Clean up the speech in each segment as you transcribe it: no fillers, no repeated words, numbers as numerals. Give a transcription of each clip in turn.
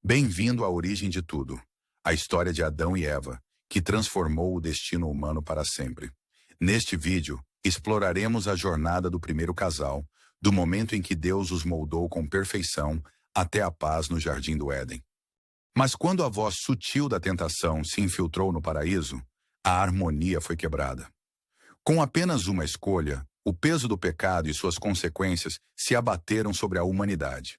Bem-vindo à origem de tudo, a história de Adão e Eva, que transformou o destino humano para sempre. Neste vídeo, exploraremos a jornada do primeiro casal, do momento em que Deus os moldou com perfeição até a paz no Jardim do Éden. Mas quando a voz sutil da tentação se infiltrou no paraíso, a harmonia foi quebrada. Com apenas uma escolha, o peso do pecado e suas consequências se abateram sobre a humanidade.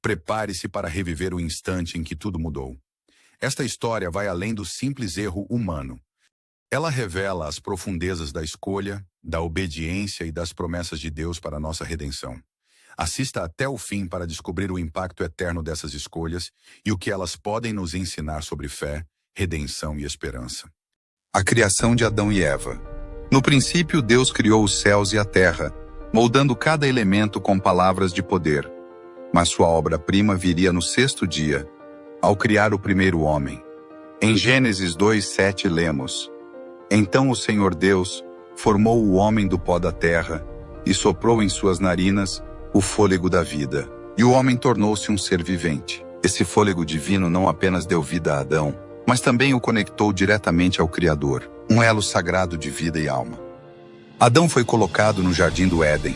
Prepare-se para reviver o instante em que tudo mudou. Esta história vai além do simples erro humano. Ela revela as profundezas da escolha, da obediência e das promessas de Deus para a nossa redenção. Assista até o fim para descobrir o impacto eterno dessas escolhas e o que elas podem nos ensinar sobre fé, redenção e esperança. A criação de Adão e Eva. No princípio, Deus criou os céus e a terra, moldando cada elemento com palavras de poder. Mas sua obra-prima viria no sexto dia, ao criar o primeiro homem. Em Gênesis 2:7 lemos: Então o Senhor Deus formou o homem do pó da terra e soprou em suas narinas o fôlego da vida. E o homem tornou-se um ser vivente. Esse fôlego divino não apenas deu vida a Adão, mas também o conectou diretamente ao Criador, um elo sagrado de vida e alma. Adão foi colocado no Jardim do Éden,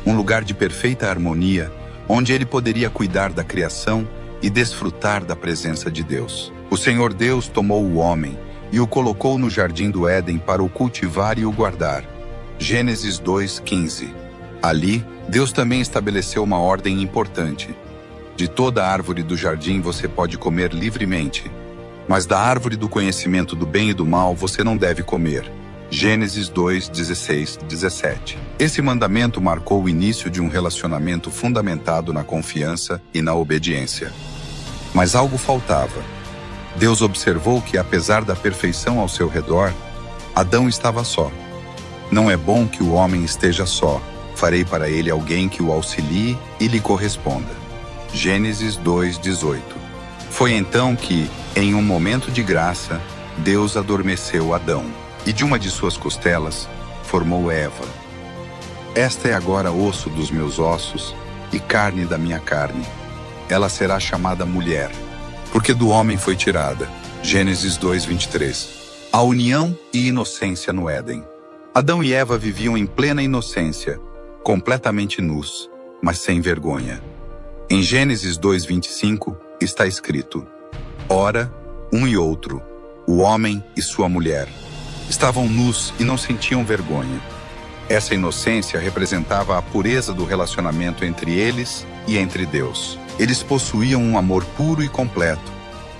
um lugar de perfeita harmonia, onde ele poderia cuidar da criação e desfrutar da presença de Deus. O Senhor Deus tomou o homem e o colocou no Jardim do Éden para o cultivar e o guardar. Gênesis 2:15. Ali, Deus também estabeleceu uma ordem importante. De toda árvore do jardim você pode comer livremente, mas da árvore do conhecimento do bem e do mal você não deve comer. Gênesis 2:16-17. Esse mandamento marcou o início de um relacionamento fundamentado na confiança e na obediência. Mas algo faltava. Deus observou que, apesar da perfeição ao seu redor, Adão estava só. Não é bom que o homem esteja só. Farei para ele alguém que o auxilie e lhe corresponda. Gênesis 2:18. Foi então que, em um momento de graça, Deus adormeceu Adão. E de uma de suas costelas, formou Eva. Esta é agora osso dos meus ossos e carne da minha carne. Ela será chamada mulher, porque do homem foi tirada. Gênesis 2:23. A união e inocência no Éden. Adão e Eva viviam em plena inocência, completamente nus, mas sem vergonha. Em Gênesis 2:25 está escrito: Ora, um e outro, o homem e sua mulher, estavam nus e não sentiam vergonha. Essa inocência representava a pureza do relacionamento entre eles e entre Deus. Eles possuíam um amor puro e completo,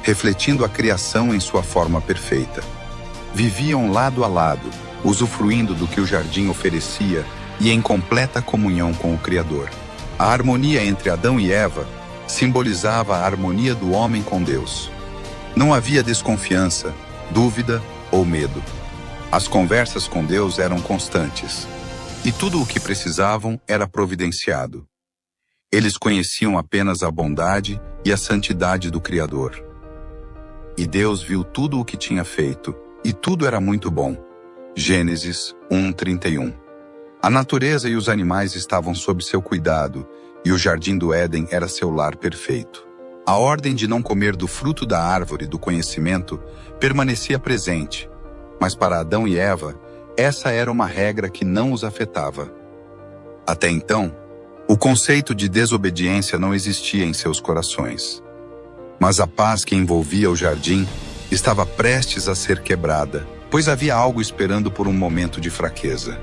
refletindo a criação em sua forma perfeita. Viviam lado a lado, usufruindo do que o jardim oferecia e em completa comunhão com o Criador. A harmonia entre Adão e Eva simbolizava a harmonia do homem com Deus. Não havia desconfiança, dúvida ou medo. As conversas com Deus eram constantes, e tudo o que precisavam era providenciado. Eles conheciam apenas a bondade e a santidade do Criador. E Deus viu tudo o que tinha feito, e tudo era muito bom. Gênesis 1:31. A natureza e os animais estavam sob seu cuidado, e o Jardim do Éden era seu lar perfeito. A ordem de não comer do fruto da árvore do conhecimento permanecia presente, mas para Adão e Eva, essa era uma regra que não os afetava. Até então, o conceito de desobediência não existia em seus corações. Mas a paz que envolvia o jardim estava prestes a ser quebrada, pois havia algo esperando por um momento de fraqueza.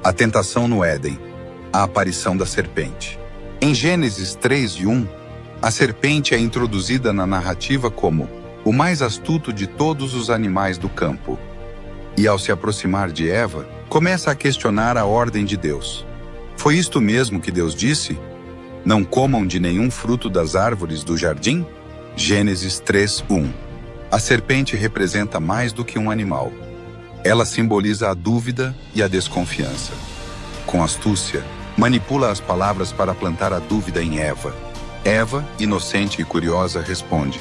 A tentação no Éden, a aparição da serpente. Em Gênesis 3:1, a serpente é introduzida na narrativa como o mais astuto de todos os animais do campo. E ao se aproximar de Eva, começa a questionar a ordem de Deus. Foi isto mesmo que Deus disse? Não comam de nenhum fruto das árvores do jardim? Gênesis 3:1. A serpente representa mais do que um animal. Ela simboliza a dúvida e a desconfiança. Com astúcia, manipula as palavras para plantar a dúvida em Eva. Eva, inocente e curiosa, responde: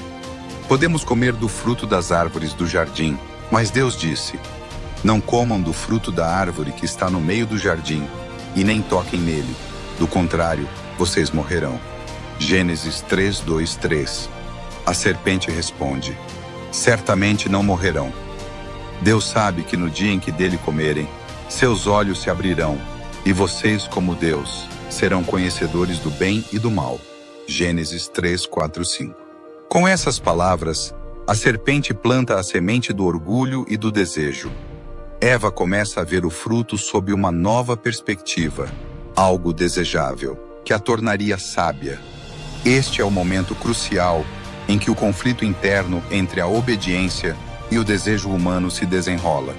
Podemos comer do fruto das árvores do jardim, mas Deus disse: Não comam do fruto da árvore que está no meio do jardim, e nem toquem nele. Do contrário, vocês morrerão. Gênesis 3:2-3. A serpente responde: certamente não morrerão. Deus sabe que no dia em que dele comerem, seus olhos se abrirão, e vocês, como Deus, serão conhecedores do bem e do mal. Gênesis 3, 4, 5. Com essas palavras, a serpente planta a semente do orgulho e do desejo. Eva começa a ver o fruto sob uma nova perspectiva, algo desejável, que a tornaria sábia. Este é o momento crucial em que o conflito interno entre a obediência e o desejo humano se desenrola.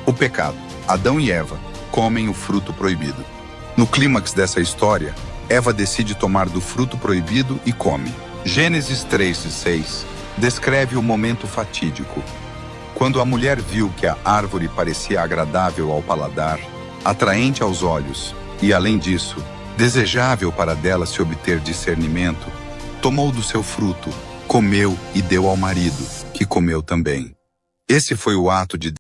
O pecado. Adão e Eva comem o fruto proibido. No clímax dessa história, Eva decide tomar do fruto proibido e come. Gênesis 3:6 descreve o momento fatídico. Quando a mulher viu que a árvore parecia agradável ao paladar, atraente aos olhos e, além disso, desejável para dela se obter discernimento, tomou do seu fruto, comeu e deu ao marido, que comeu também. Esse foi o ato de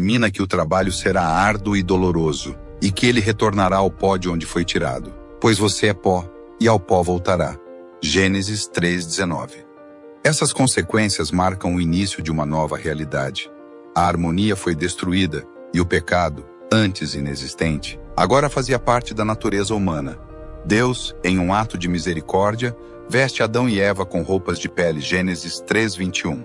determina que o trabalho será árduo e doloroso, e que ele retornará ao pó de onde foi tirado. Pois você é pó, e ao pó voltará. Gênesis 3:19. Essas consequências marcam o início de uma nova realidade. A harmonia foi destruída, e o pecado, antes inexistente, agora fazia parte da natureza humana. Deus, em um ato de misericórdia, veste Adão e Eva com roupas de pele. Gênesis 3:21.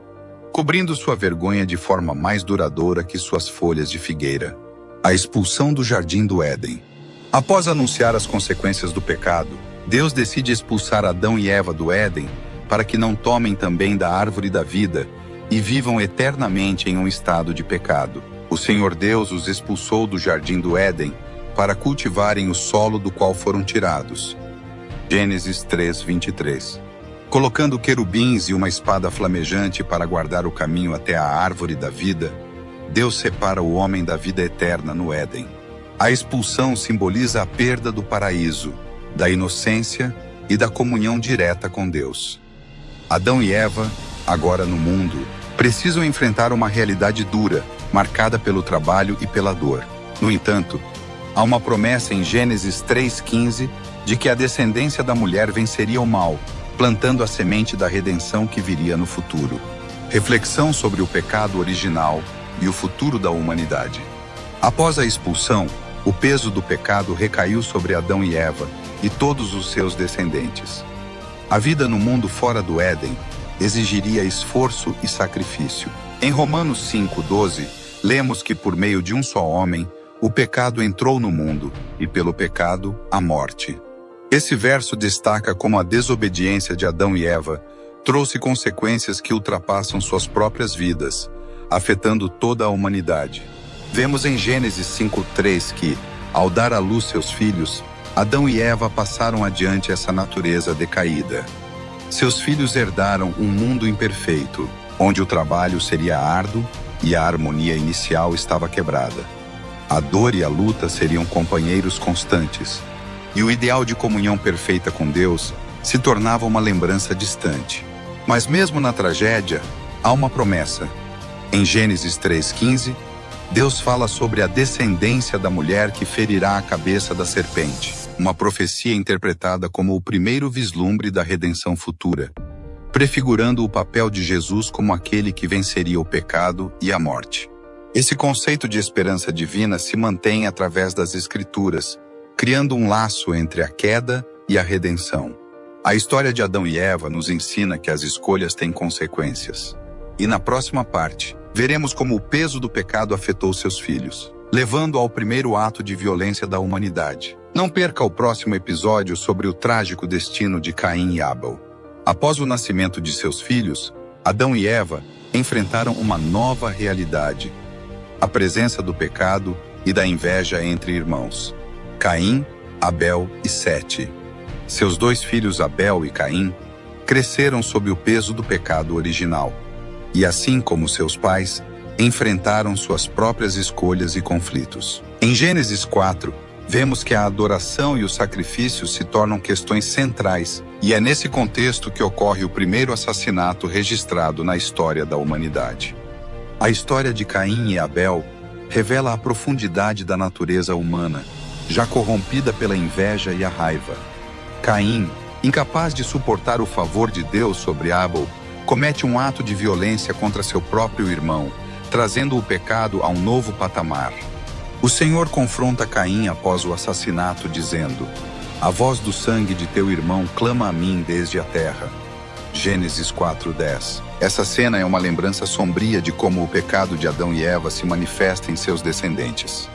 Cobrindo sua vergonha de forma mais duradoura que suas folhas de figueira. A expulsão do jardim do Éden. Após anunciar as consequências do pecado, Deus decide expulsar Adão e Eva do Éden para que não tomem também da árvore da vida e vivam eternamente em um estado de pecado. O Senhor Deus os expulsou do jardim do Éden para cultivarem o solo do qual foram tirados. Gênesis 3:23. Colocando querubins e uma espada flamejante para guardar o caminho até a árvore da vida, Deus separa o homem da vida eterna no Éden. A expulsão simboliza a perda do paraíso, da inocência e da comunhão direta com Deus. Adão e Eva, agora no mundo, precisam enfrentar uma realidade dura, marcada pelo trabalho e pela dor. No entanto, há uma promessa em Gênesis 3:15 de que a descendência da mulher venceria o mal, plantando a semente da redenção que viria no futuro. Reflexão sobre o pecado original e o futuro da humanidade. Após a expulsão, o peso do pecado recaiu sobre Adão e Eva e todos os seus descendentes. A vida no mundo fora do Éden exigiria esforço e sacrifício. Em Romanos 5:12, lemos que por meio de um só homem, o pecado entrou no mundo, e pelo pecado, a morte. Esse verso destaca como a desobediência de Adão e Eva trouxe consequências que ultrapassam suas próprias vidas, afetando toda a humanidade. Vemos em Gênesis 5:3 que, ao dar à luz seus filhos, Adão e Eva passaram adiante essa natureza decaída. Seus filhos herdaram um mundo imperfeito, onde o trabalho seria árduo e a harmonia inicial estava quebrada. A dor e a luta seriam companheiros constantes, e o ideal de comunhão perfeita com Deus se tornava uma lembrança distante. Mas mesmo na tragédia, há uma promessa. Em Gênesis 3:15, Deus fala sobre a descendência da mulher que ferirá a cabeça da serpente, uma profecia interpretada como o primeiro vislumbre da redenção futura, prefigurando o papel de Jesus como aquele que venceria o pecado e a morte. Esse conceito de esperança divina se mantém através das Escrituras, criando um laço entre a queda e a redenção. A história de Adão e Eva nos ensina que as escolhas têm consequências. E na próxima parte, veremos como o peso do pecado afetou seus filhos, levando ao primeiro ato de violência da humanidade. Não perca o próximo episódio sobre o trágico destino de Caim e Abel. Após o nascimento de seus filhos, Adão e Eva enfrentaram uma nova realidade: a presença do pecado e da inveja entre irmãos. Caim, Abel e Sete. Seus dois filhos Abel e Caim cresceram sob o peso do pecado original, e assim como seus pais, enfrentaram suas próprias escolhas e conflitos. Em Gênesis 4, vemos que a adoração e o sacrifício se tornam questões centrais, e é nesse contexto que ocorre o primeiro assassinato registrado na história da humanidade. A história de Caim e Abel revela a profundidade da natureza humana, já corrompida pela inveja e a raiva. Caim, incapaz de suportar o favor de Deus sobre Abel, comete um ato de violência contra seu próprio irmão, trazendo o pecado a um novo patamar. O Senhor confronta Caim após o assassinato, dizendo: "A voz do sangue de teu irmão clama a mim desde a terra." Gênesis 4:10. Essa cena é uma lembrança sombria de como o pecado de Adão e Eva se manifesta em seus descendentes.